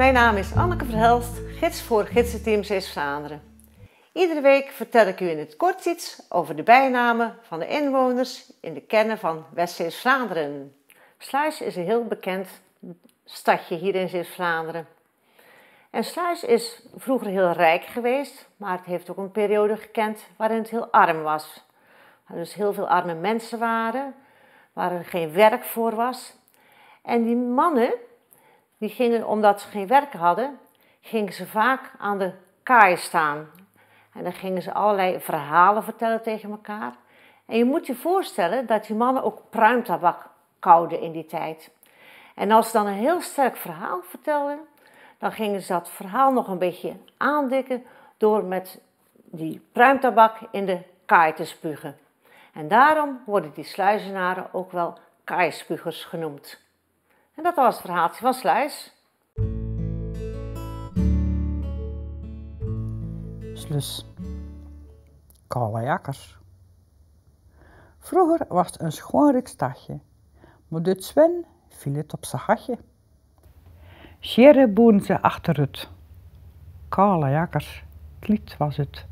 Mijn naam is Anneke Verhelst, gids voor Gidsenteam Zeeuws-Vlaanderen. Iedere week vertel ik u in het kort iets over de bijnamen van de inwoners in de kernen van West-Zeeuws-Vlaanderen. Sluis is een heel bekend stadje hier in Zeeuws-Vlaanderen. En Sluis is vroeger heel rijk geweest, maar het heeft ook een periode gekend waarin het heel arm was. Waar dus heel veel arme mensen waren, waar er geen werk voor was. En die mannen, die gingen, omdat ze geen werk hadden, gingen ze vaak aan de kaai staan. En dan gingen ze allerlei verhalen vertellen tegen elkaar. En je moet je voorstellen dat die mannen ook pruimtabak kauwden in die tijd. En als ze dan een heel sterk verhaal vertelden, dan gingen ze dat verhaal nog een beetje aandikken door met die pruimtabak in de kaai te spugen. En daarom worden die sluizenaren ook wel kaaispugers genoemd. En dat was het verhaaltje van Sluis. Slus. Kale jakkers. Vroeger was het een schoonrijk stadje, maar door Sven viel het op zijn gatje. Sjerre boeren ze achter het. Kale jakkers, kliet was het.